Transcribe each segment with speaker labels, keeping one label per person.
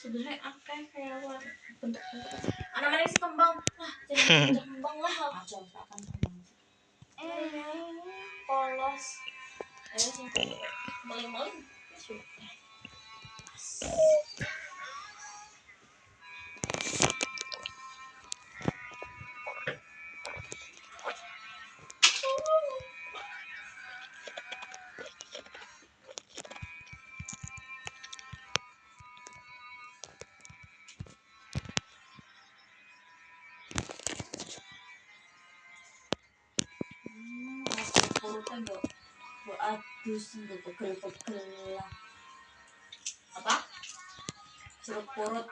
Speaker 1: Sebenarnya akeh kayak bentuk-bentuk anak mana sih kembang jadi kembang lah aja akan kembang polos sing meling-meling perutnya mbok adus mbok pegel-pegel lah apa jeruk purut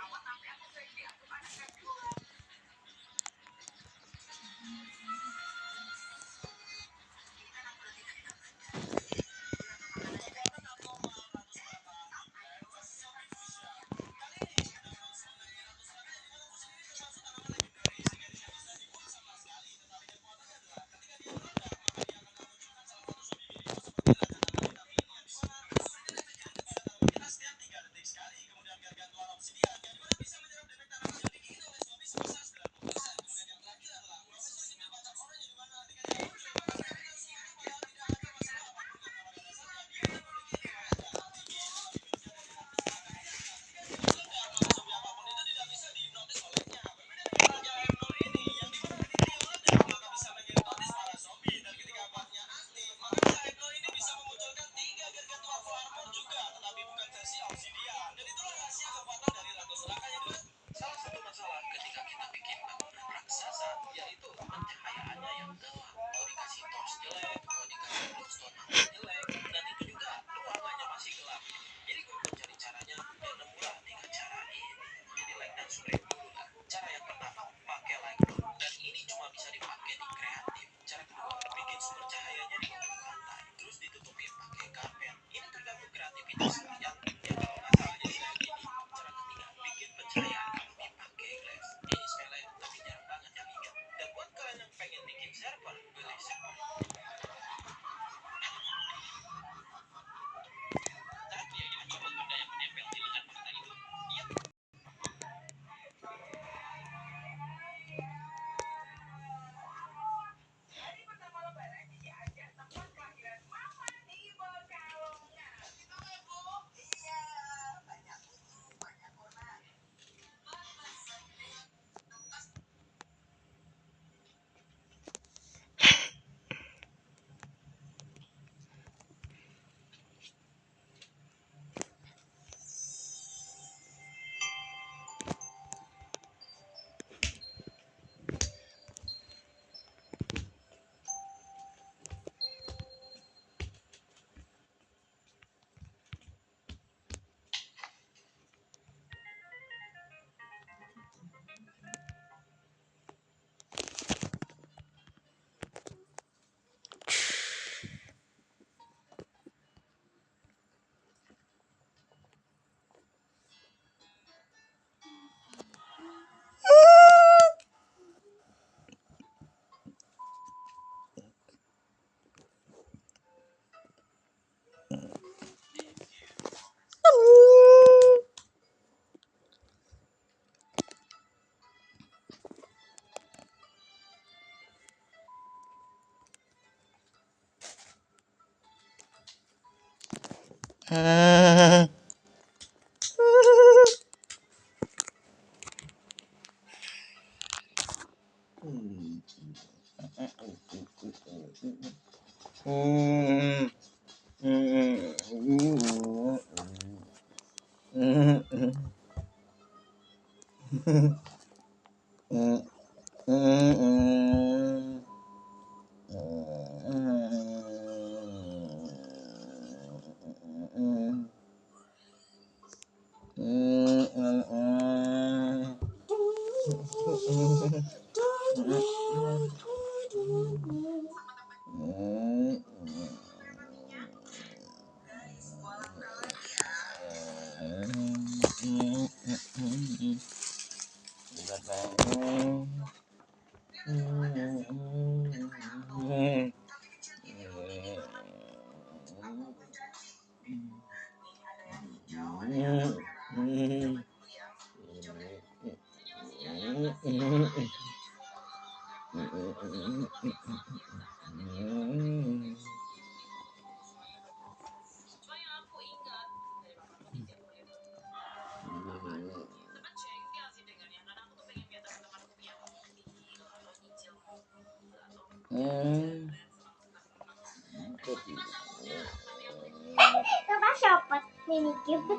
Speaker 1: Coba siapa mini game?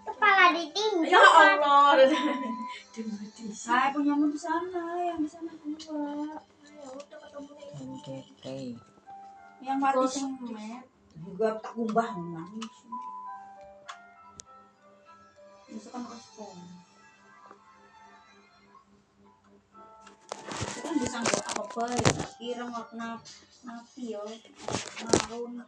Speaker 1: Kepala ditinggal. Ya Allah.
Speaker 2: Saya punyamu di sana, yang di sana dua.
Speaker 1: Ya udah ketemu
Speaker 2: Yang mati semet juga tak ubah nangis. Bisa kan kaspon. Kan bisa nggak apa-apa ya. Kira warna napi yo, marun.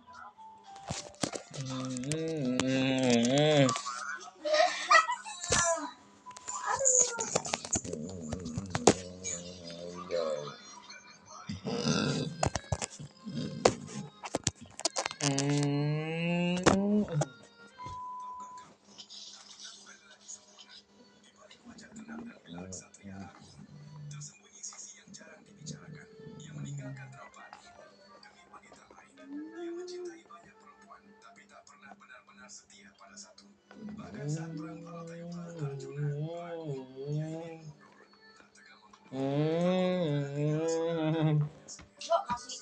Speaker 1: Kok masih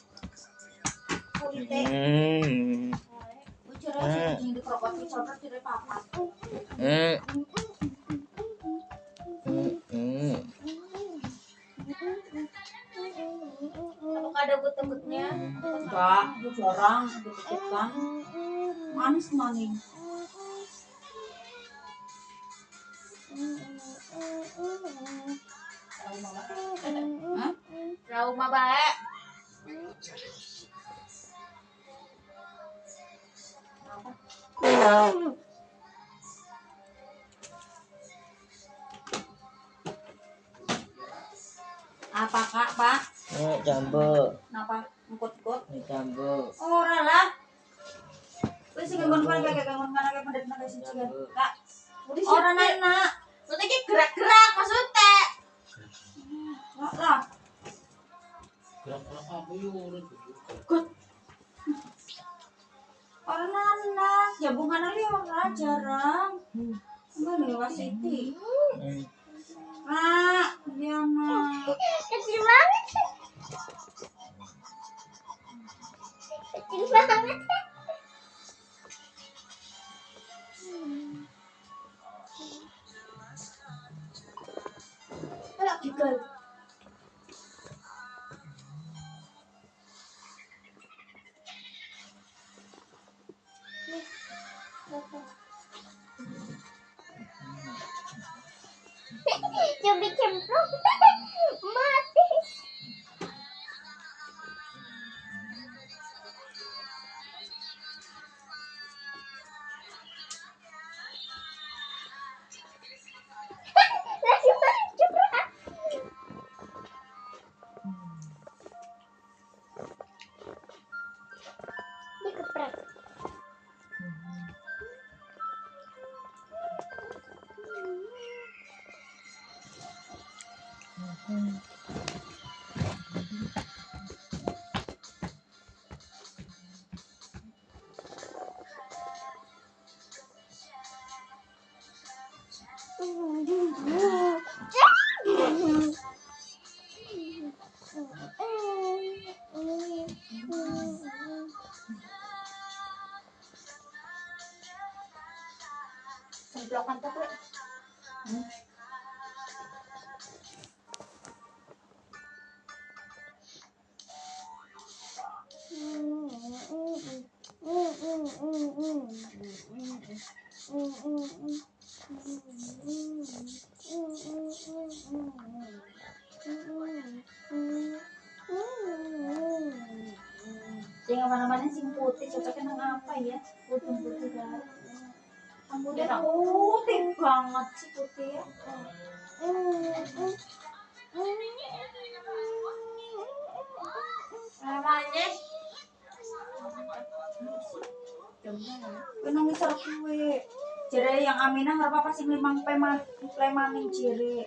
Speaker 1: kulitnya? Bicara sih ini kerokot dicoret tidak apa-apa. Apakah ada gut-gutnya?
Speaker 2: Enggak, itu jarang dipikirkan. Manis manis.
Speaker 1: rumah baik.
Speaker 2: Apa kak pak?
Speaker 3: Jambu.
Speaker 2: Kenapa ngikut-ngikut?
Speaker 3: Jambu.
Speaker 2: Ora lah. Wis sing nggon kan kayak pendet nang sing cigan. Kak. Ora nana.
Speaker 1: Maksudnya kayak gerak-gerak maksudnya.
Speaker 2: Enggak lah.
Speaker 3: Gerak-gerak apa yuk?
Speaker 2: Ora nana. Jabungan ali ora jarang. Enggak nih wasiti. Kak, dia mah.
Speaker 1: Kecil banget. Kecil banget. Ayo gigol. Cumi cemplung mati. Lagi cepat. Dikepret. Cemplokan tuh gue.
Speaker 2: Sing mana-mana sing putih cocoknya nang apa ya? Putih kan. Rambutnya putih banget sih putih ya.
Speaker 1: Namanya
Speaker 2: Kowe nang ngisor kuwe. Jere yang Aminah ora apa sing 5 pemaning jere.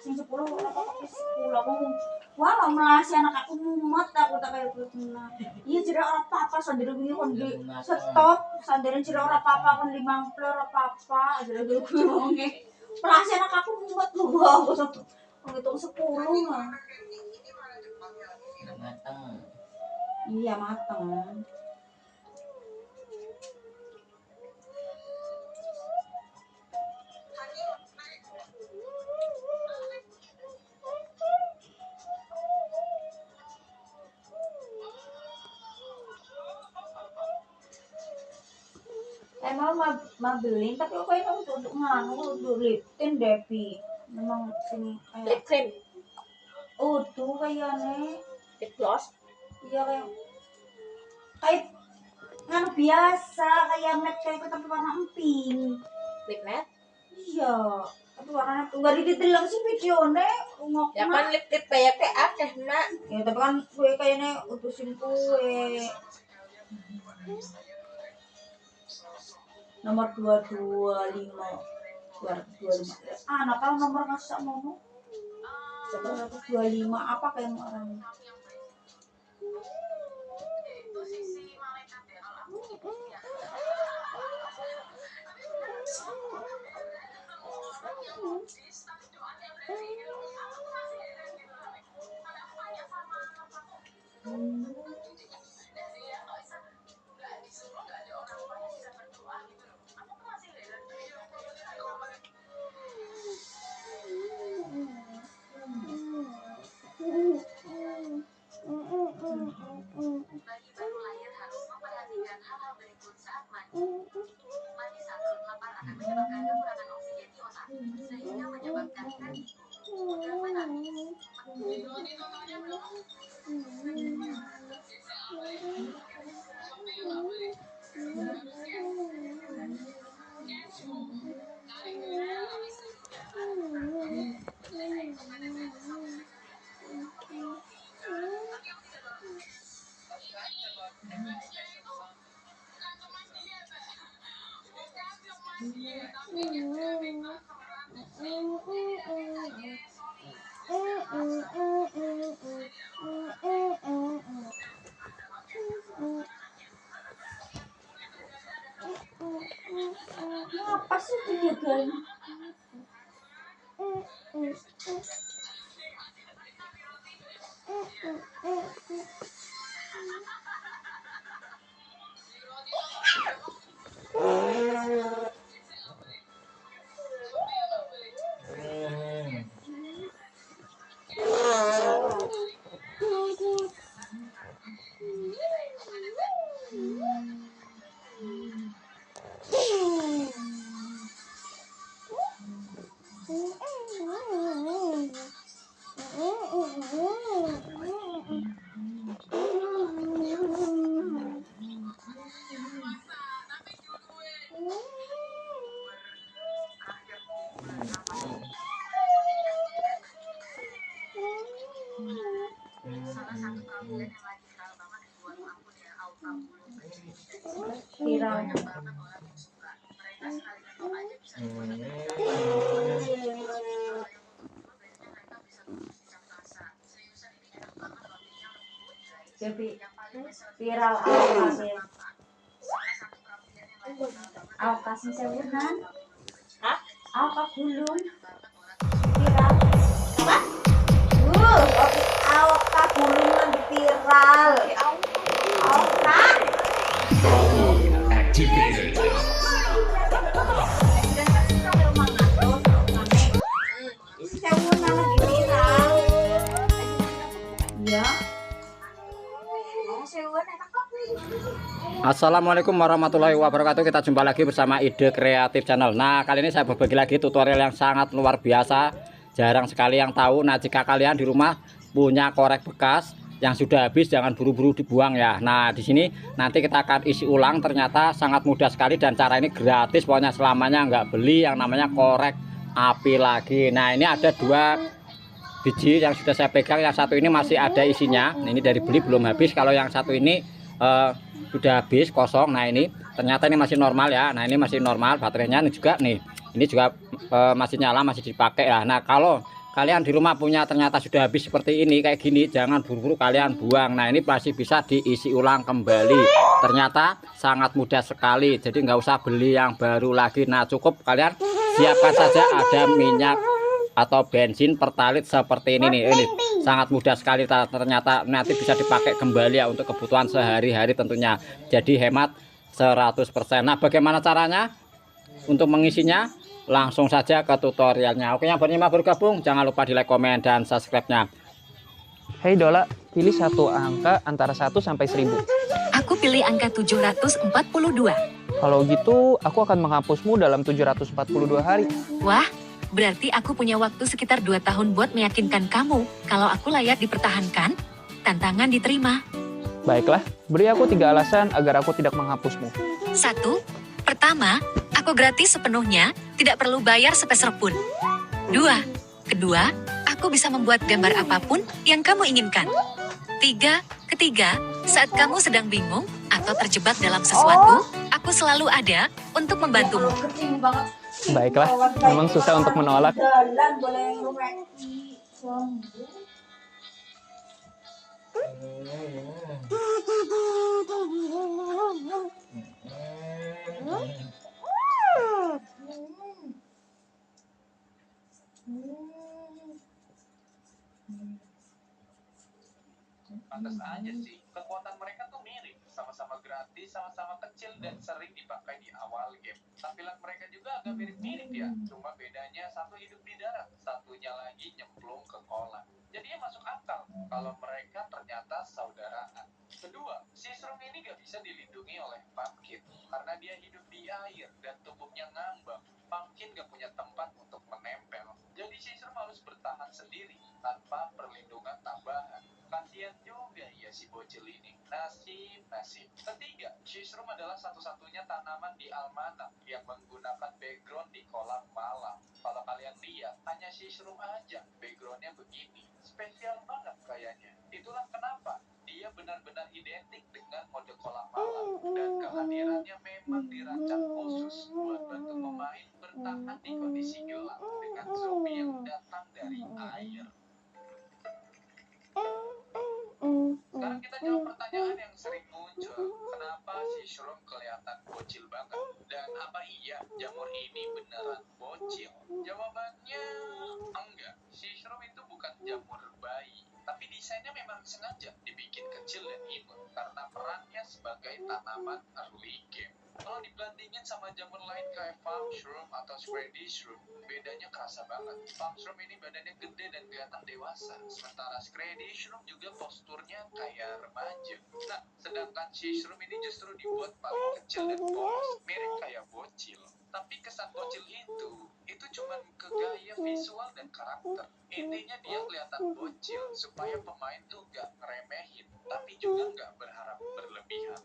Speaker 2: Sing 10 ora apa wis 10 aku. Wah, melasi anak aku mumet aku tak kaya gitu. Iya jere ora apa-apa sandere wingi kon di stop, sandere jere ora apa-apa kon 50 ora apa-apa jere kuwi wonge. Melasi anak aku mumet lho aku. Ngitung 10 mah.
Speaker 3: Matang.
Speaker 2: Iya mateng. Emang mabelin tapi kok ini untuk nganu untuk liptin Depi. Memang sini
Speaker 1: lip
Speaker 2: kayak
Speaker 1: cream,
Speaker 2: tuh kayaknya.
Speaker 1: lip gloss,
Speaker 2: Iya kayak nganu biasa kayak matte kayak tapi warna emping.
Speaker 1: lip matte.
Speaker 2: Iya, tapi warnanya enggak ditilang sih videonya ngok.
Speaker 1: Ya kan lip kayak akeh mak.
Speaker 2: Ya tapi kan kue kayaknya utusin kue. Nomor 225. 225. Anak tahu nomor masak mono. 125 apa kayak orang.
Speaker 4: Bayi baru lahir harus memperhatikan hal-hal berikut saat mandi. Mandi saat perut lapar akan menyebabkan kekurangan oksigen di otak, sehingga menyebabkan hipertensi. Mudah menangis.
Speaker 2: Apa sih itu jagain?
Speaker 4: Salah satu keahlian yang lagi viral banget di luar aku ya, auta bulu.
Speaker 2: Viral.
Speaker 4: Banyak banget orang yang suka. Mereka sekali nyetok aja bisa dibuat biasanya mereka bisa tulis di cat basah. Seriusan ini enak banget, rotinya lembut guys.
Speaker 2: Jadi
Speaker 4: Yang paling best
Speaker 2: viral alkasin.
Speaker 4: salah satu keahlian yang lagi viral banget.
Speaker 2: Alkasin sewunan.
Speaker 1: Hah?
Speaker 2: Alka gulung.
Speaker 4: Banyak banget orang
Speaker 2: Viral.
Speaker 1: Apa?
Speaker 2: Roti alka gulung lagi viral. Alka.
Speaker 5: Activated.
Speaker 2: Sewunan lagi viral. Iya. Oh, sewunan enak kok.
Speaker 6: Assalamualaikum warahmatullahi wabarakatuh. Kita jumpa lagi bersama Ide Kreatif Channel. Nah, kali ini saya berbagi lagi tutorial yang sangat luar biasa. Jarang sekali yang tahu. Nah, jika kalian di rumah punya korek bekas yang sudah habis, jangan buru-buru dibuang ya. Nah, di sini nanti kita akan isi ulang. Ternyata sangat mudah sekali dan cara ini gratis. Pokoknya selamanya nggak beli yang namanya korek api lagi. Nah, ini ada 2 biji yang sudah saya pegang. Yang satu ini masih ada isinya. Ini dari beli belum habis. Kalau yang satu ini sudah habis kosong. Nah, ini ternyata ini masih normal ya. Nah, ini masih normal baterainya. Ini juga nih, ini juga masih nyala, masih dipakai ya. Nah, kalau kalian di rumah punya ternyata sudah habis seperti ini kayak gini, jangan buru-buru kalian buang. Nah, ini masih bisa diisi ulang kembali. Ternyata sangat mudah sekali, jadi nggak usah beli yang baru lagi. Nah, cukup kalian siapkan saja ada minyak atau bensin pertalit seperti ini nih. Ini sangat mudah sekali, ternyata nanti bisa dipakai kembali ya untuk kebutuhan sehari-hari tentunya. Jadi hemat 100%. Nah, bagaimana caranya untuk mengisinya? Langsung saja ke tutorialnya. Oke, yang baru gabung jangan lupa di like, komen, dan subscribe-nya.
Speaker 7: Hei Dola, pilih satu angka antara 1 sampai 1000.
Speaker 8: Aku pilih angka 742.
Speaker 7: Kalau gitu, aku akan menghapusmu dalam 742 hari.
Speaker 8: Wah, berarti aku punya waktu sekitar 2 tahun buat meyakinkan kamu kalau aku layak dipertahankan. Tantangan diterima.
Speaker 7: Baiklah, beri aku 3 alasan agar aku tidak menghapusmu.
Speaker 8: 1. Pertama, aku gratis sepenuhnya, tidak perlu bayar sepeser pun. 2. Kedua, aku bisa membuat gambar apapun yang kamu inginkan. 3. Ketiga, saat kamu sedang bingung atau terjebak dalam sesuatu, aku selalu ada untuk membantumu.
Speaker 2: Kecil banget.
Speaker 7: Baiklah, memang susah untuk menolak.
Speaker 2: Jalan boleh rumeki.
Speaker 9: Pantas aja sih, kekuatan mereka tuh mirip, sama-sama gratis, sama-sama kecil dan sering dipakai di awal game. Tampilan mereka juga agak mirip-mirip ya, cuma bedanya satu hidup di darat, satunya lagi nyemplung ke kolam. Jadinya masuk akal kalau mereka ternyata saudaraan. Kedua, si Shroom ini gak bisa dilindungi oleh Pumpkin karena dia hidup di air dan tubuhnya ngambang. Pumpkin gak punya tempat untuk menempel, jadi si Shroom harus bertahan sendiri tanpa perlindungan tambahan. Seashroom adalah satu-satunya tanaman di almanak yang menggunakan background di kolam malam. Kalau kalian lihat, hanya Seashroom aja backgroundnya begini. Spesial banget kayaknya. Itulah kenapa dia benar-benar identik dengan mode kolam malam. Dan kehadirannya memang dirancang khusus buat bantu pemain bertahan di kondisi gelap dengan zombie yang datang dari air. Sekarang kita jawab pertanyaan yang sering muncul. Kenapa Seashroom kelihatan bocil banget? Dan apa iya jamur ini beneran bocil? Jawabannya enggak. Seashroom itu bukan jamur bayi, tapi desainnya memang sengaja dibikin kecil dan imut karena perannya sebagai tanaman early game. Kalau dibandingin sama jamur lain kayak palm shroom atau Swedish shroom, bedanya kerasa banget. Palm shroom ini badannya gede dan kelihatan dewasa, sementara Swedish shroom juga posturnya kayak remaja. Nah, sedangkan Seashroom ini justru dibuat paling kecil dan polos, mirip kayak bocil. Tapi kesan bocil itu cuma ke gaya visual dan karakter. Intinya dia kelihatan bocil supaya pemain tuh gak ngeremehin, tapi juga gak berharap berlebihan.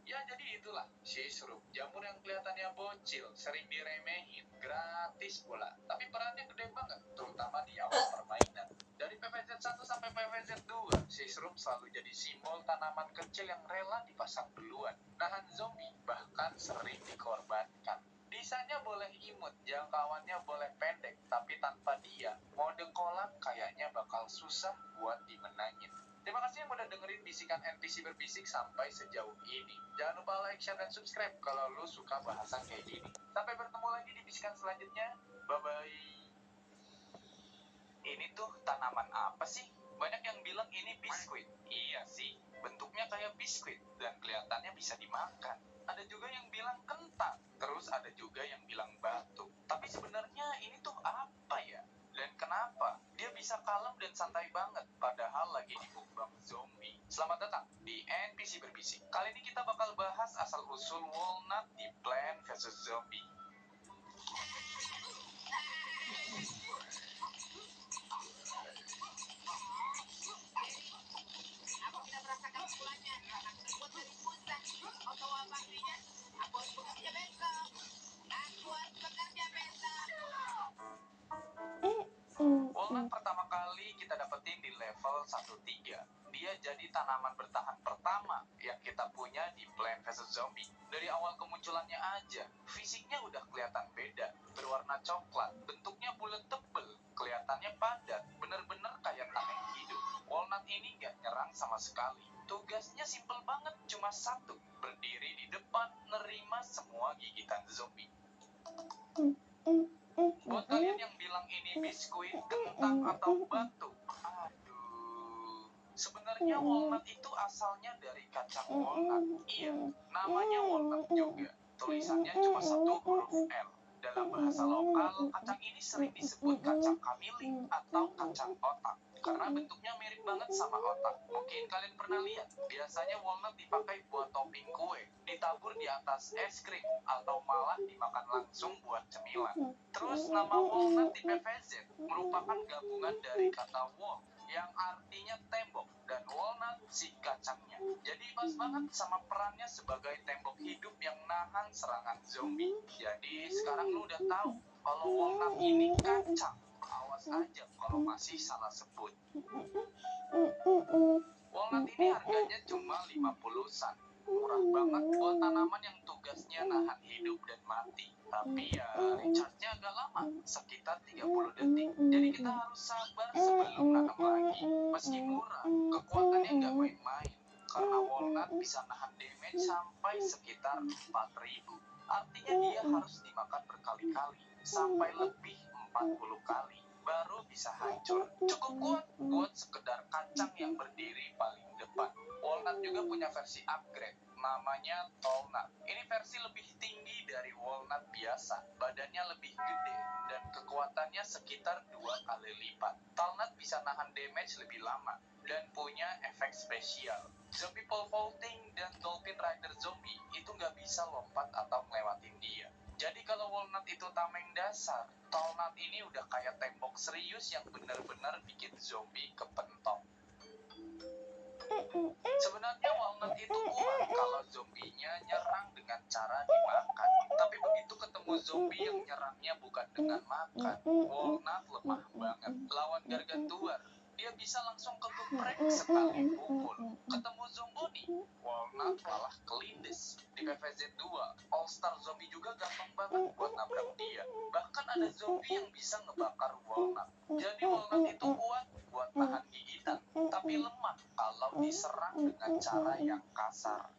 Speaker 9: Ya jadi itulah Seashroom, jamur yang kelihatannya bocil, sering diremehin, gratis pula, tapi perannya gede banget, terutama di awal permainan. Dari PVZ 1 sampai PVZ 2, Seashroom selalu jadi simbol tanaman kecil yang rela dipasang duluan, nahan zombie, bahkan sering dikorbankan. Desainnya boleh imut, jangkauannya boleh pendek, tapi tanpa dia, mode kolam kayaknya bakal susah buat dimenangin. Terima kasih yang udah dengerin bisikan NPC berbisik sampai sejauh ini. Jangan lupa like, share, dan subscribe kalau lu suka bahasan kayak gini. Sampai bertemu lagi di bisikan selanjutnya. Bye-bye. Ini tuh tanaman apa sih? Banyak yang bilang ini biskuit. Iya sih, bentuknya kayak biskuit dan kelihatannya bisa dimakan. Ada juga yang bilang kentang, terus ada juga yang bilang batu. Tapi sebenarnya ini tuh apa ya? Dan kenapa dia bisa kalem dan santai banget padahal lagi dikubang zombie? Selamat datang di NPC Berbisik. Kali ini kita bakal bahas asal-usul walnut di Plant vs Zombie.
Speaker 4: Aku tidak merasakan semuanya karena terbuat dari busa. Atau apa artinya? Aku harus bekerja besok. Aku harus bekerja besok.
Speaker 9: Walnut pertama kali kita dapetin di level 1-3. Dia jadi tanaman bertahan pertama yang kita punya di Plant vs Zombie. Dari awal kemunculannya aja, fisiknya udah kelihatan beda. Berwarna coklat, bentuknya bulat tebel, kelihatannya padat, bener-bener kayak tameng hidup. Walnut ini gak nyerang sama sekali. Tugasnya simple banget, cuma satu, berdiri di depan, nerima semua gigitan zombie. Buat kalian yang bilang ini biskuit, kentang, atau batu, aduh, sebenarnya walnut itu asalnya dari kacang walnut. Iya, namanya walnut juga. Tulisannya cuma satu huruf L. Dalam bahasa lokal, kacang ini sering disebut kacang kamili atau kacang otak. Karena bentuknya mirip banget sama otak. Mungkin kalian pernah lihat, biasanya walnut dipakai buat topping kue, ditabur di atas es krim, atau malah dimakan langsung buat cemilan. Terus nama walnut di PVZ merupakan gabungan dari kata wall, yang artinya tembok, dan walnut si kacangnya. Jadi pas banget sama perannya sebagai tembok hidup yang nahan serangan zombie. Jadi sekarang lu udah tahu kalau walnut ini kacang. Awas aja kalau masih salah sebut. Walnut ini harganya cuma 50 sen. Murah banget buat tanaman yang tugasnya nahan hidup dan mati. Tapi ya recharge-nya agak lama, sekitar 30 detik. Jadi kita harus sabar sebelum nanam lagi. Meski murah, kekuatannya nggak main-main. Karena walnut bisa nahan damage sampai sekitar 4.000. Artinya dia harus dimakan berkali-kali, sampai lebih 40 kali. Baru bisa hancur. Cukup kuat sekedar kacang yang berdiri paling depan. Walnut juga punya versi upgrade, namanya Tallnut. Ini versi lebih tinggi dari walnut biasa, badannya lebih gede, dan kekuatannya sekitar 2 kali lipat. Tallnut bisa nahan damage lebih lama, dan punya efek spesial. Zombie pole vaulting dan dolphin rider zombie itu nggak bisa lompat atau ngelewatin dia. Jadi kalau walnut itu tameng dasar, Tallnut ini udah kayak tembok serius yang benar-benar bikin zombie kepentok. Sebenarnya walnut itu kuat kalau zombinya nyerang dengan cara dimakan. Tapi begitu ketemu zombie yang nyerangnya bukan dengan makan, walnut lemah banget. Lawan gargantuar, dia bisa langsung kegeprek sekali pukul. Ketemu zomboni, walnut malah kelindes. Di PVZ 2, All Star Zombie juga gampang banget buat nabrak dia. Bahkan ada zombie yang bisa ngebakar walnut. Jadi walnut itu kuat buat tahan gigitan, tapi lemah kalau diserang dengan cara yang kasar.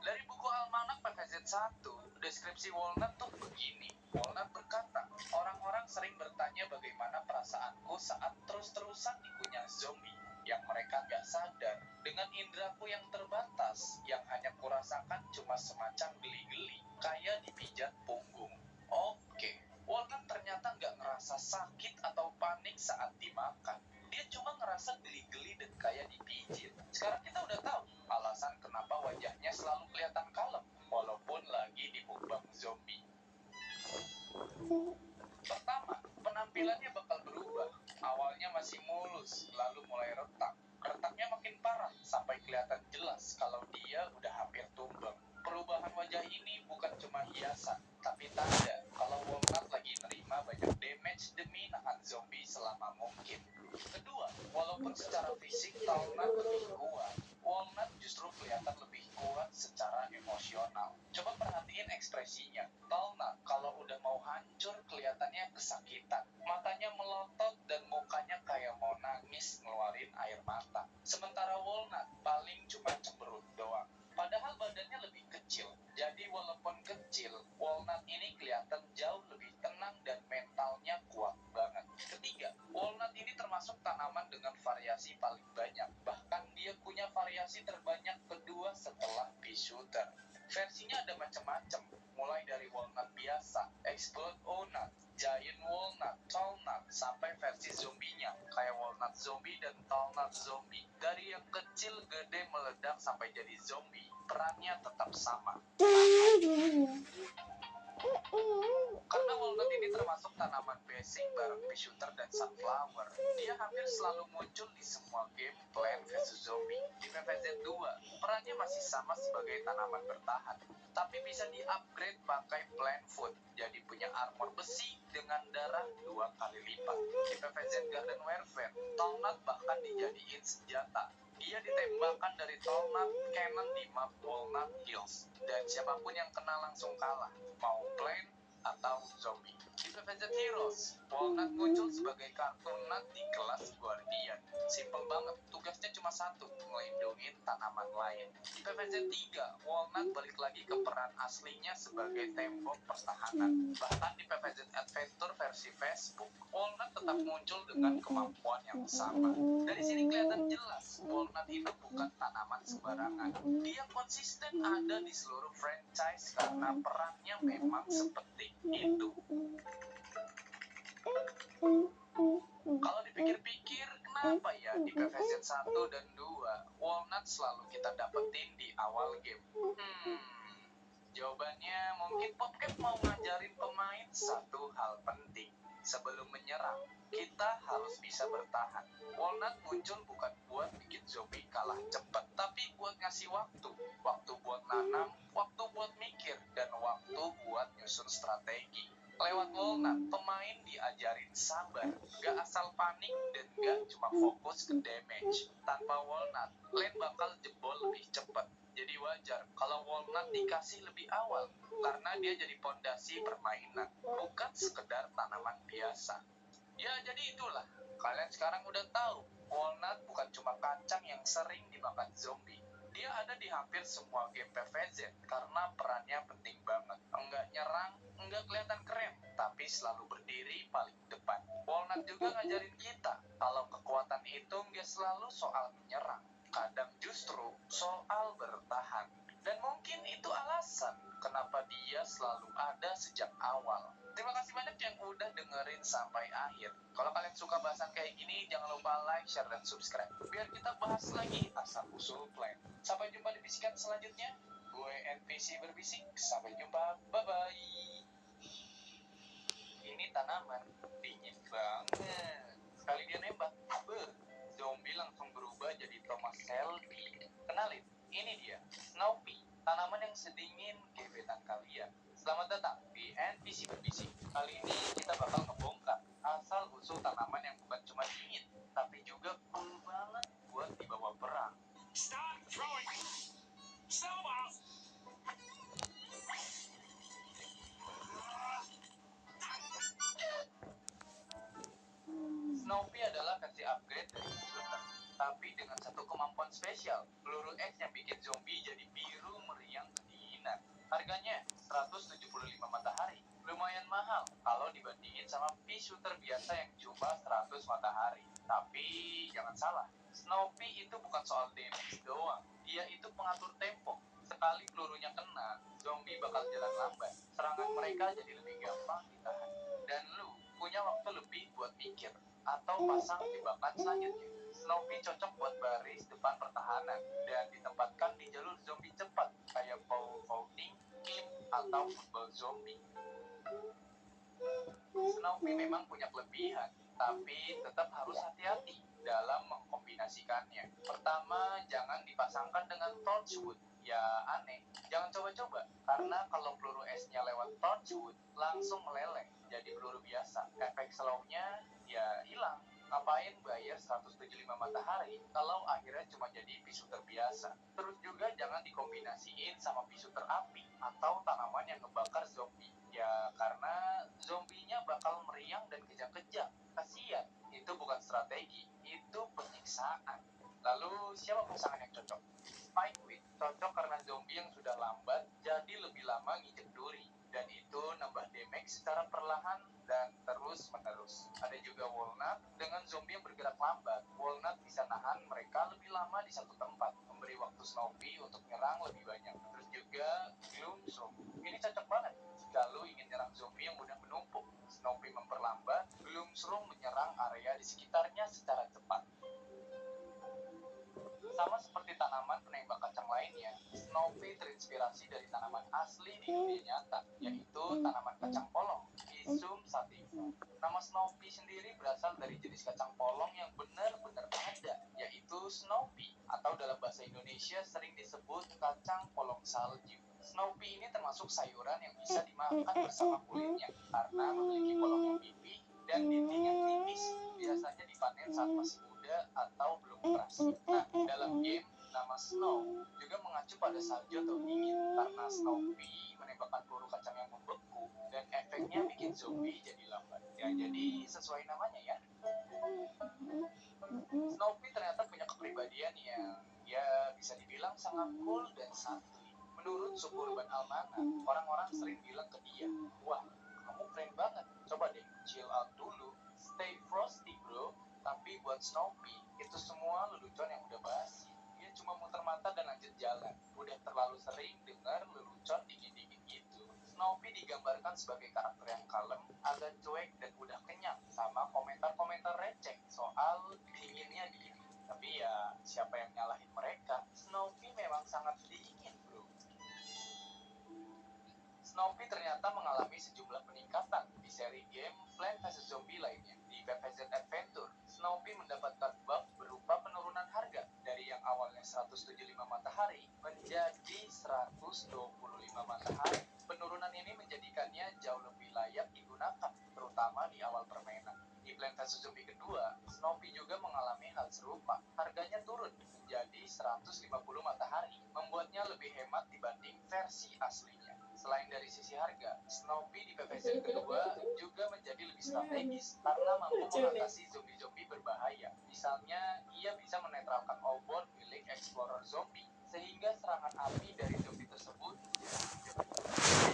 Speaker 9: Dari buku Almanak PVZ 1, deskripsi walnut tuh begini. Walnut berkata, orang-orang sering bertanya bagaimana perasaanku saat terus-terusan dikunyah zombie yang mereka gak sadar. Dengan indraku yang terbatas, yang hanya kurasakan cuma semacam geli-geli, kayak dipijat punggung. Oke, walnut ternyata gak ngerasa sakit atau panik saat dimakan. Dia cuma ngerasa geli-geli dan kayak dipijit. Sekarang kita udah tahu alasan kenapa wajahnya selalu kelihatan kalem walaupun lagi dibukbang zombie. Pertama, penampilannya bakal berubah. Awalnya masih mulus, lalu mulai retak. Retaknya makin parah sampai kelihatan jelas kalau dia udah hampir tumbang. Perubahan wajah ini bukan cuma hiasan, tapi tanda kalau walnut lagi nerima banyak damage demi nahan zombie selama mungkin. Kedua, walaupun secara fisik walnut lebih kuat, walnut justru kelihatan lebih kuat secara emosional. Coba perhatiin ekspresinya. Walnut kalau udah mau hancur kelihatannya kesakitan. Matanya melotot dan mukanya kayak mau nangis ngeluarin air mata. Sementara walnut paling cuma cemberut doang. Padahal badannya lebih kecil. Jadi walaupun kecil, walnut ini kelihatan jauh lebih tenang dan mentalnya kuat banget. Ketiga, walnut ini termasuk tanaman dengan variasi paling banyak. Bahkan dia punya variasi terbanyak kedua setelah pea shooter. Versinya ada macam-macam, mulai dari walnut biasa, explode walnut, giant walnut, tall nut, sampai versi zombinya, kayak walnut zombie dan tall nut zombie. Dari yang kecil gede meledak sampai jadi zombie, perannya tetap sama. Karena walnut ini termasuk tanaman basic bareng pea shooter dan sunflower, dia hampir selalu muncul di semua game Plant vs Zombie. Di PVZ 2, perannya masih sama sebagai tanaman bertahan, tapi bisa di-upgrade pakai plant food, jadi punya armor besi dengan darah 2 kali lipat. Di PVZ Garden Warfare, tall nut bahkan dijadiin senjata. Dia ditembakkan dari tall nut cannon di map Walnut Hills, dan siapapun yang kena langsung kalah, mau plant atau zombie. Di PVZ Heroes, walnut muncul sebagai kartu nut di kelas Guardian. Simple banget, tugasnya cuma satu, melindungi tanaman lain. Di PVZ 3, walnut balik lagi ke peran aslinya sebagai tembok pertahanan. Bahkan di PVZ Adventure versi Facebook, walnut tetap muncul dengan kemampuan yang sama. Dari sini kelihatan jelas, walnut itu bukan tanaman sembarangan. Dia konsisten ada di seluruh franchise karena perannya memang seperti itu. Kalau dipikir-pikir, kenapa ya di PVZ 1 dan 2, walnut selalu kita dapetin di awal game? Jawabannya mungkin Popcat mau ngajarin pemain satu hal penting. Sebelum menyerang, kita harus bisa bertahan. Walnut muncul bukan buat bikin zombie kalah cepat, tapi buat ngasih waktu. Waktu buat nanam, waktu buat mikir, dan waktu buat nyusun strategi. Lewat walnut, pemain diajarin sabar, gak asal panik, dan gak cuma fokus ke damage. Tanpa walnut, lane bakal jebol lebih cepat. Jadi wajar kalau walnut dikasih lebih awal, karena dia jadi pondasi permainan, bukan sekedar tanaman biasa. Ya jadi itulah, kalian sekarang udah tahu, walnut bukan cuma kacang yang sering dimakan zombie. Dia ada di hampir semua game PVZ karena perannya penting banget. Enggak nyerang, enggak kelihatan keren, tapi selalu berdiri paling depan. Walnut juga ngajarin kita kalau kekuatan itu enggak selalu soal menyerang, kadang justru soal bertahan. Dan mungkin itu alasan kenapa dia selalu ada sejak awal. Terima kasih banyak yang udah dengerin sampai akhir. Kalau kalian suka bahasan kayak gini, jangan lupa like, share, dan subscribe. Biar kita bahas lagi asal-usul plan. Sampai jumpa di bisikan selanjutnya. Gue NPC berbisik. Sampai jumpa. Bye-bye. Ini tanaman dingin banget. Sekali dia nembak. zombie langsung berubah jadi Thomas Shelby. Kenalin, ini dia, Snoopy, tanaman yang sedingin gebetan kalian. Selamat datang di NPC Berbisik. Kali ini kita bakal ngebongkar asal usul tanaman yang bukan cuma dingin, tapi juga cool banget buat dibawa perang. Snoopy adalah versi upgrade dari Shooter, tapi dengan satu kemampuan spesial, peluru X yang bikin zombie jadi biru meriang kedinginan. Harganya 175 matahari, lumayan mahal kalau dibandingin sama P-Shooter biasa yang cuma 100 matahari. Tapi jangan salah, Snoopy itu bukan soal damage doang, dia itu pengatur tempo. Sekali pelurunya kena, zombie bakal jalan lambat, serangan mereka jadi lebih gampang ditahan. Dan lu punya waktu lebih buat mikir atau pasang jebakan selanjutnya. Snoopy cocok buat baris depan pertahanan dan ditempatkan di jalur zombie cepat kayak pole vaulting, game, atau football zombie. Snoopy memang punya kelebihan, tapi tetap harus hati-hati dalam mengkombinasikannya. Pertama, jangan dipasangkan dengan Torchwood. Ya aneh, jangan coba-coba, karena kalau peluru S-nya lewat Torchwood, langsung meleleh jadi peluru biasa. Efek slow-nya ya hilang. Ngapain bayar 175 matahari kalau akhirnya cuma jadi P-Shooter biasa. Terus juga jangan dikombinasiin sama P-Shooter api atau tanaman yang ngebakar zombie. Ya karena zombinya bakal meriang dan kejang-kejang. Kasian, itu bukan strategi, itu penyiksaan. Lalu siapa pasangan yang cocok? Spikeweed cocok karena zombie yang sudah lambat jadi lebih lama nginjek duri, dan itu nambah damage secara perlahan dan terus menerus. Ada juga Walnut dengan zombie yang bergerak lambat. Walnut bisa nahan mereka lebih lama di satu tempat, memberi waktu Snoopy untuk nyerang lebih banyak. Terus juga Gloomsroom, ini cocok banget jika lu ingin nyerang zombie yang udah menumpuk. Snoopy memperlambat, Gloomsroom menyerang area di sekitarnya secara cepat. Sama seperti tanaman penembak kacang lainnya, Snoopy terinspirasi dari tanaman asli di dunia nyata, yaitu tanaman kacang polong, Isum sativa. Nama Snoopy sendiri berasal dari jenis kacang polong yang benar-benar ada, yaitu Snoopy, atau dalam bahasa Indonesia sering disebut kacang polong salju. Snoopy ini termasuk sayuran yang bisa dimakan bersama kulitnya, karena memiliki polong yang pipih dan dinding yang tipis, biasanya dipanen saat masih muda atau belum keras. Nah, dalam game, nama Snow juga mengacu pada salju atau dingin, karena Snoopy menembakkan peluru kacang yang membeku, dan efeknya bikin zombie jadi lambat. Ya, jadi sesuai namanya ya. Snoopy ternyata punya kepribadian yang ya bisa dibilang sangat cool dan santuy. Menurut Suburban Almanac, orang-orang sering bilang ke dia, "Wah, kamu keren banget, coba deh chill out dulu, stay frosty bro." Tapi buat Snoopy, itu semua lelucon yang udah basi. Dia cuma muter mata dan lanjut jalan. Udah terlalu sering dengar lelucon dingin-dingin gitu. Snoopy digambarkan sebagai karakter yang kalem, agak cuek, dan udah kenyang sama komentar-komentar receh soal dinginnya dia. Tapi ya, siapa yang nyalahin mereka? Snoopy memang sangat dingin bro. Snoopy ternyata mengalami sejumlah peningkatan di seri game Plants vs Zombie lainnya. Di PvZ Adventure, Snoopy mendapatkan buff berupa penurunan harga dari yang awalnya 175 matahari menjadi 125 matahari. Penurunan ini menjadikannya jauh lebih layak digunakan, terutama di awal permainan. Di Plants vs Zombie kedua, Snoopy juga mengalami hal serupa. Harganya turun menjadi 150 matahari, membuatnya lebih hemat dibanding versi aslinya. Selain dari sisi harga, Snoopy di PvZ kedua juga menjadi lebih strategis karena mampu mengatasi zombie-zombie berbahaya. Misalnya, ia bisa menetralkan obor milik Explorer Zombie, sehingga serangan api dari zombie tersebut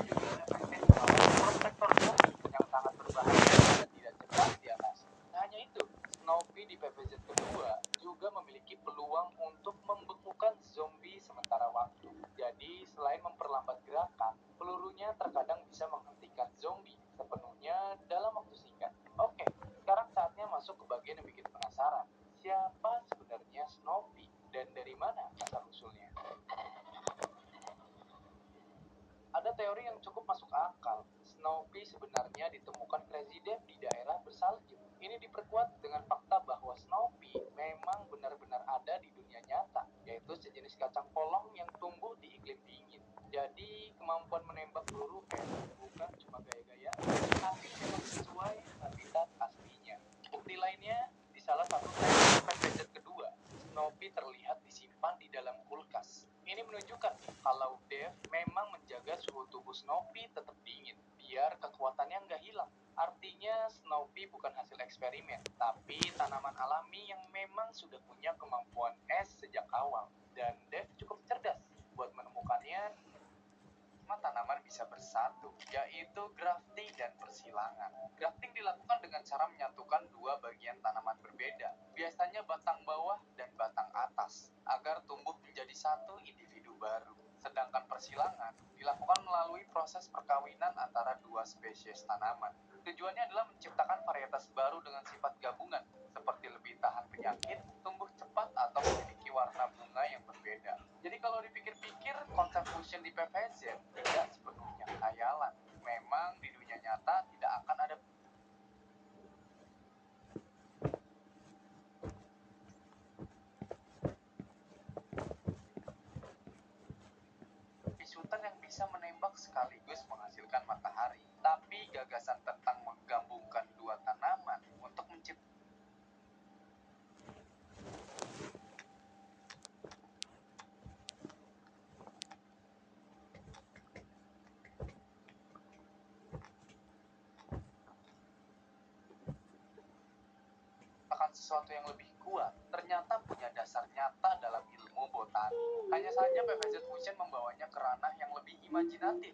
Speaker 9: dia juga efektif melawan protektor zombie yang sangat berbahaya dan tidak jelas di atas. Tak hanya itu, Snoopy di PvZ kedua juga memiliki peluang untuk membekukan zombie sementara waktu. Jadi, selain memperlambat gerakan, pelurunya terkadang bisa menghentikan zombie sepenuhnya dalam waktu singkat. Oke, sekarang saatnya masuk ke bagian yang bikin penasaran. Siapa sebenarnya Snoopy dan dari mana asal-usulnya? Ada teori yang cukup masuk akal. Snoopy sebenarnya ditemukan Crazy Dave di daerah bersalju. Ini diperkuat dengan fakta bahwa Snoopy memang benar-benar ada di dunia nyata, yaitu sejenis kacang polong yang tumbuh di iklim dingin. Jadi kemampuan menembak peluru es bukan cuma gaya-gaya, tapi memang sesuai habitat aslinya. Bukti lainnya, di salah satu trailer Pet Gadget kedua, Snoopy terlihat disimpan di dalam kulkas. Ini menunjukkan kalau Dave memang menjaga suhu tubuh Snoopy tetap dingin, biar kekuatannya nggak hilang. Artinya Snoopy bukan hasil eksperimen, tapi tanaman alami yang memang sudah punya kemampuan es sejak awal. Dan Dave cukup cerdas buat menemukannya. Semua tanaman bisa bersatu, yaitu grafting dan persilangan. Grafting dilakukan dengan cara menyatukan dua bagian tanaman berbeda, biasanya batang bawah dan batang atas, agar tumbuh menjadi satu individu baru. Sedangkan persilangan dilakukan melalui proses perkawinan antara dua spesies tanaman. Tujuannya adalah menciptakan varietas baru dengan sifat gabungan, seperti lebih tahan penyakit, tumbuh cepat, atau memiliki warna bunga yang berbeda. Jadi kalau dipikir-pikir, konsep fusion di PVZ tidak sepenuhnya khayalan. Memang di dunia nyata tidak akan ada shooter yang bisa menembak sekaligus menghasilkan matahari. Tapi gagasan tentang menggabungkan dua tanaman untuk menciptakan sesuatu yang lebih kuat ternyata punya dasar nyata dalam ilmu botani. Hanya saja PVZ Fusion membawanya ke ranah yang lebih imajinatif.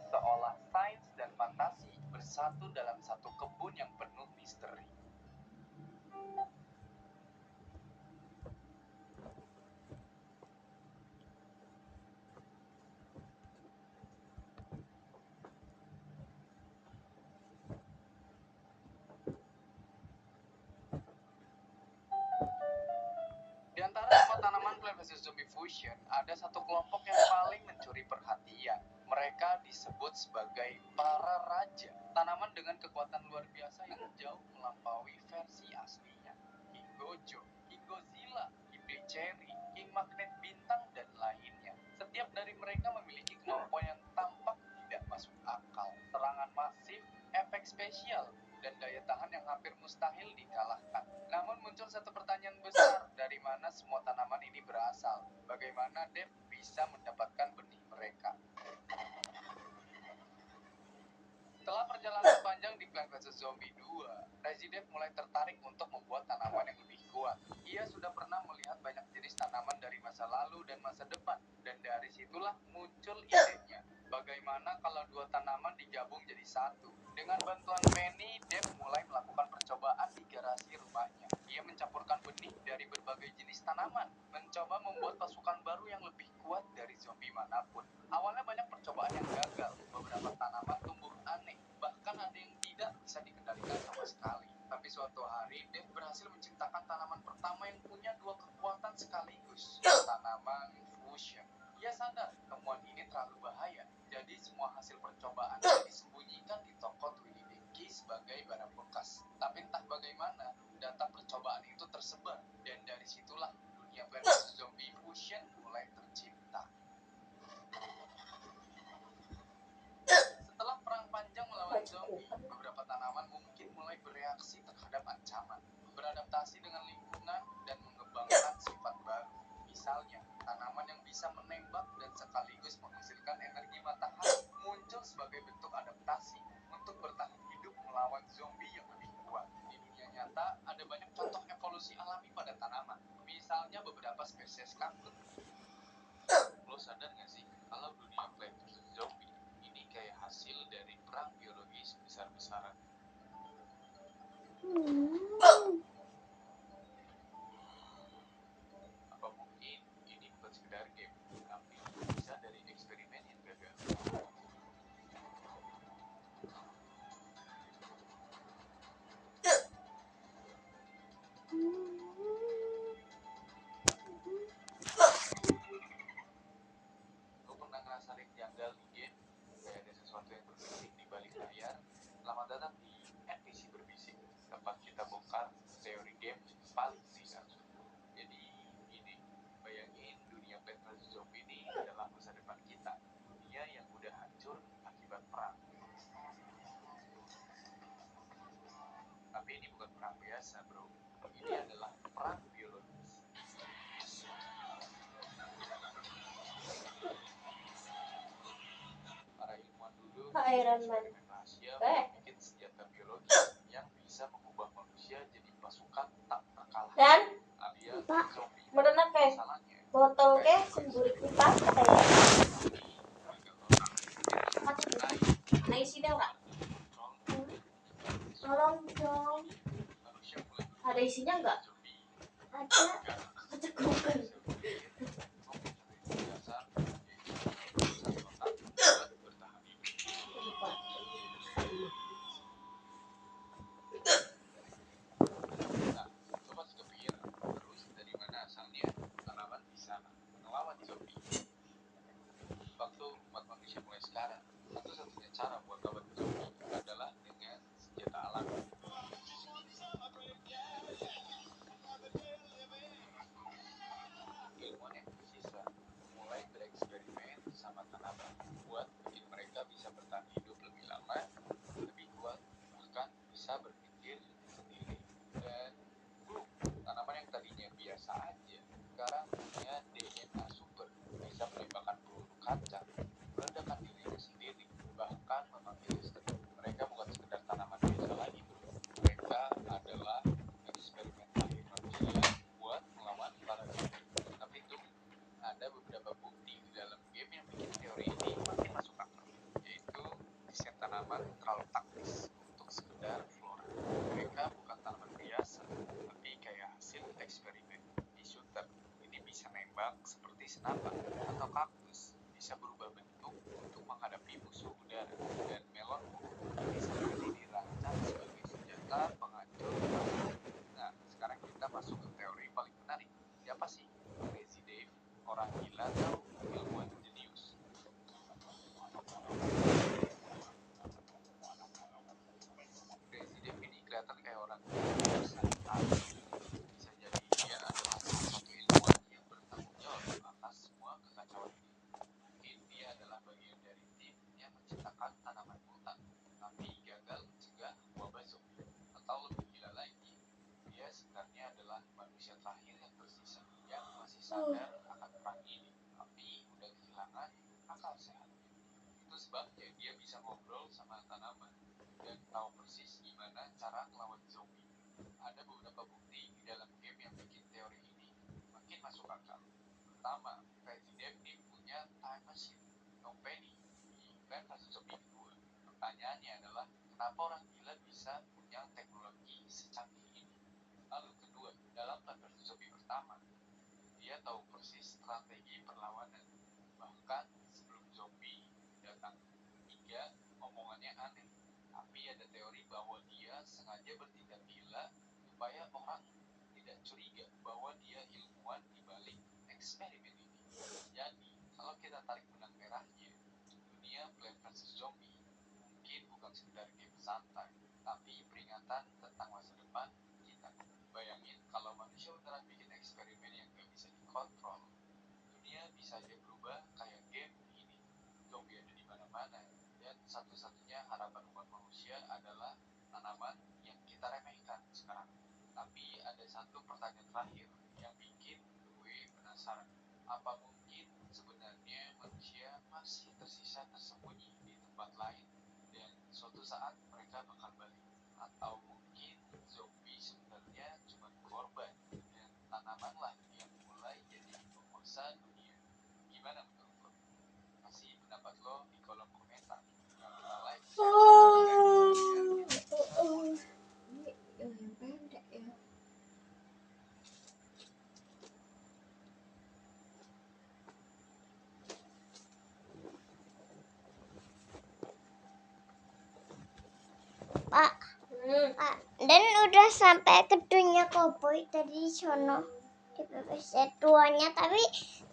Speaker 9: Seolah sains dan fantasi bersatu dalam satu kebun yang penuh misteri. Di antara semua tanaman Plant vs Zombie Fusion, ada satu kelompok yang paling mencuri perhatian. Mereka disebut sebagai para raja. Tanaman dengan kekuatan luar biasa yang jauh melampaui versi aslinya. King Gojo, King Godzilla, Iblis Cherry, King Magnet Bintang, dan lainnya. Setiap dari mereka memiliki kemampuan yang tampak tidak masuk akal. Serangan masif, efek spesial, dan daya tahan yang hampir mustahil dikalahkan. Namun muncul satu pertanyaan besar, dari mana semua tanaman ini berasal? Bagaimana Dave bisa mendapatkan benih mereka? Setelah perjalanan panjang di Plant vs Zombie 2, Resident mulai tertarik untuk membuat tanaman yang lebih kuat. Ia sudah pernah melihat banyak jenis tanaman dari masa lalu dan masa depan, dan dari situlah muncul idenya. Bagaimana kalau dua tanaman digabung jadi satu? Dengan bantuan Penny, Dave mulai melakukan percobaan di garasi rumahnya. Ia mencampurkan benih dari berbagai jenis tanaman, mencoba membuat pasukan baru yang lebih kuat dari zombie manapun. Awalnya banyak percobaan yang gagal, beberapa tanaman tumbuh aneh, bahkan ada yang tidak bisa dikendalikan sama sekali. Tapi suatu hari, Dave berhasil menciptakan tanaman pertama yang punya dua kekuatan sekaligus, tanaman fusion. Ia sadar temuan ini terlalu bahaya, jadi semua hasil percobaan disembunyikan di toko Twinny Dinky sebagai barang bekas. Tapi entah bagaimana, data percobaan itu tersebar, dan dari situlah dunia Plant vs Zombie Fusion mulai tercipta. Setelah perang panjang melawan zombie, beberapa tanaman mungkin mulai bereaksi terhadap ancaman, beradaptasi dengan lingkungan, dan mengembangkan sifat baru. Misalnya, tanaman yang bisa menembak dan sekaligus menghasilkan energi matahari muncul sebagai bentuk adaptasi untuk bertahan hidup melawan zombie yang lebih kuat. Di dunia nyata, ada banyak contoh evolusi alami pada tanaman. Misalnya beberapa spesies kangkung. Lo sadar nggak sih, kalau dunia Plant vs Zombie ini kayak hasil dari perang biologis besar-besaran? tempat kita bongkar teori game paling tidak. Jadi ini, bayangin dunia Plants vs Zombie ini adalah masa depan kita, dunia yang udah hancur akibat perang. Tapi ini bukan perang biasa bro, ini adalah perang biologis. Para ilmuwan dulu
Speaker 1: Iron Man.
Speaker 9: eksperimen rahasia bikin senjata biologis yang bisa mengubah manusia jadi pasukan tak terkalahkan
Speaker 1: Dan
Speaker 9: alias
Speaker 1: Pak,
Speaker 9: zombie.
Speaker 1: menurut kayak
Speaker 9: Masalahnya,
Speaker 1: botol ke semburit kita katanya. Nah isinya enggak? Tolong dong. Ada isinya enggak? Ada. Cekukan.
Speaker 9: Nah, coba kepikir terus dari mana asalnya tanaman bisa melawan zombie. Waktu umat manusia mulai sekarang, satu-satunya cara buat lawan zombie adalah dengan senjata alam. Ilmuwan yang tersisa mulai bereksperimen sama tanaman buat bikin mereka bisa bertahan hidup lebih lama, lebih kuat, bahkan bisa berpikir sendiri. Dan tanaman yang tadinya biasa aja sekarang punya DNA super, bisa menembakkan peluru kaca, meledakkan dirinya sendiri, bahkan memanggil istri. Mereka bukan sekedar tanaman biasa lagi bro, mereka adalah eksperimen terakhir manusia buat melawan para zombie. Tapi tunggu, ada beberapa bukti di dalam game yang bikin teori ini makin masuk akal, yaitu desain tanaman terlalu taktis untuk sekedar flora. Mereka bukan tanaman biasa, tapi kayak hasil eksperimen. Di shooter, ini bisa nembak seperti senapan, atau kaktus bisa berubah bentuk untuk menghadapi musuh udara, dan melon bisa jadi dirancang sebagai senjata penghancur musuh. Nah, sekarang kita masuk ke teori paling menarik. Siapa sih Crazy Dave, orang gila atau ilmuwan jenius? Crazy Dave ini kelihatan kayak orang biasa, tapi bisa jadi dia adalah salah satu ilmuwan yang bertanggung jawab atas semua kekacauan ini. Mungkin dia adalah bagian dari tim yang menciptakan tanaman mutan, tapi gagal mencegah wabah zombie. Atau lebih gila lagi, dia sebenarnya adalah manusia terakhir yang tersisa, yang masih sadar akan perang ini, tapi udah kehilangan akal sehat. Itu sebabnya dia bisa ngobrol sama tanaman dan tahu persis gimana cara ngelawan zombie. Ada beberapa bukti di dalam game yang bikin teori ini makin masuk akal. Pertama, Crazy Dave ini punya time machine, Penny, di Plants vs Zombie 2. Pertanyaannya adalah, kenapa orang gila bisa punya teknologi secanggih ini? Lalu kedua, dalam Plants vs Zombie pertama, dia tahu persis strategi perlawanan. Bahkan sebelum zombie datang. Tiga, omongannya aneh. Tapi ada teori bahwa dia sengaja bertindak gila supaya orang tidak curiga bahwa dia ilmuwan di balik eksperimen ini. Jadi, kalau kita tarik benang merahnya, dunia Plants vs Zombie mungkin bukan sekedar game santai, tapi peringatan tentang masa depan kita. Bayangin kalau manusia beneran bikin eksperimen yang gak bisa dikontrol, dunia bisa aja berubah kayak game ini. Zombie ada di mana-mana, dan satu-satunya harapan umat manusia adalah tanaman yang kita remehkan sekarang. Tapi ada satu pertanyaan terakhir yang bikin gue penasaran. Apa mungkin sebenarnya manusia masih tersisa tersembunyi di tempat lain, dan suatu saat mereka bakal balik? Atau mungkin zombie sebenarnya cuma korban, dan tanamanlah yang mulai jadi penguasa dunia? Gimana menurut lo? Kasih pendapat lo di kolom komentar. Jangan lupa like, share, dan subscribe biar kita bisa
Speaker 1: Ini yang pendek ya.
Speaker 5: Pak, Pak, dan udah sampai ke dunia koboi tadi di sono di PPZ 2-nya, tapi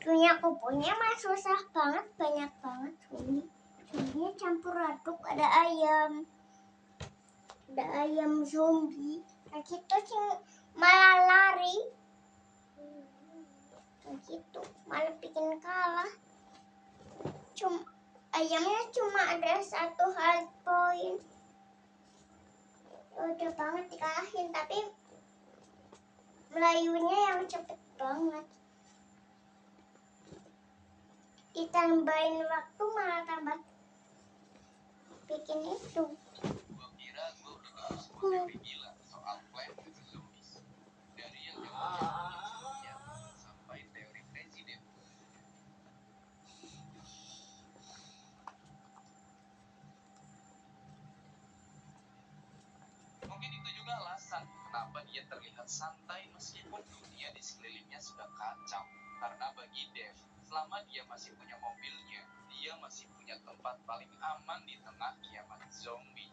Speaker 5: dunia koboinya mah susah banget, banyak banget zombie. Zombinya campur aduk, ada ayam. ada ayam zombie. Nah gitu sih malah lari. Nah gitu malah bikin kalah. Ayamnya cuma ada 1 health point. Udah banget dikalahin, tapi melayunya yang cepet banget. Ditambahin waktu malah tambah bikin itu.
Speaker 9: Gua kira gua udah tahu semua teori gila soal Plant vs Zombies. Dari yang jauh-jauhnya sampai teori presiden. Mungkin itu juga alasan kenapa dia terlihat santai meskipun dunia di sekelilingnya sudah kacau. Karena bagi Dev, selama dia masih punya mobilnya, dia masih punya tempat paling aman di tengah kiamat zombie.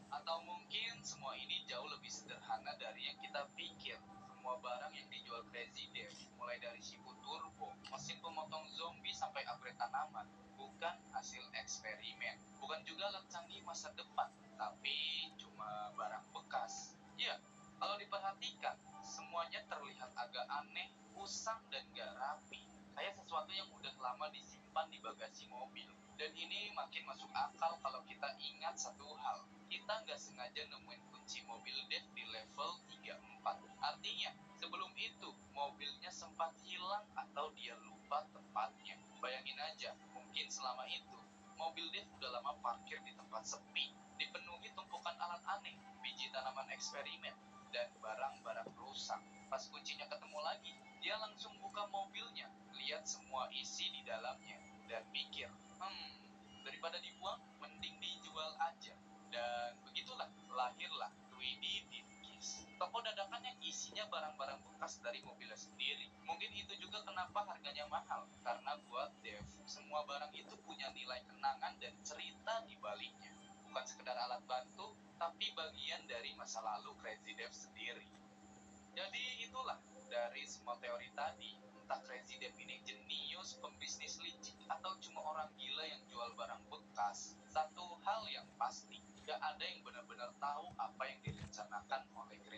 Speaker 9: Atau mungkin semua ini jauh lebih sederhana dari yang kita pikir. Semua barang yang dijual Crazy Dev, mulai dari Shifu Turbo, mesin pemotong zombie sampai upgrade tanaman, bukan hasil eksperimen, bukan juga alat canggih masa depan, tapi cuma barang bekas. Ya, kalau diperhatikan, semuanya terlihat agak aneh, usang, dan gak rapi. Kayak sesuatu yang udah lama disimpan di bagasi mobil. Dan ini makin masuk akal kalau kita ingat satu hal. Kita nggak sengaja nemuin kunci mobil Dev di level 34. Artinya, sebelum itu, mobilnya sempat hilang atau dia lupa tempatnya. Bayangin aja, mungkin selama itu, mobil Dev udah lama parkir di tempat sepi, dipenuhi tumpukan alat aneh, biji tanaman eksperimen, dan barang-barang rusak. Pas kuncinya ketemu lagi, dia langsung buka mobilnya, lihat semua isi di dalamnya, dan mikir, daripada dibuang, mending dijual aja. Dan begitulah lahirlah 3D Dinkis, toko dadakan yang isinya barang-barang bekas dari mobilnya sendiri. Mungkin itu juga kenapa harganya mahal, karena buat Dev, semua barang itu punya nilai kenangan dan cerita di baliknya. Bukan sekedar alat bantu, tapi bagian dari masa lalu Crazy Dev sendiri. Jadi itulah, dari semua teori tadi, entah Crazy Dev ini jenius, pembisnis licik, atau cuma orang gila yang jual barang bekas,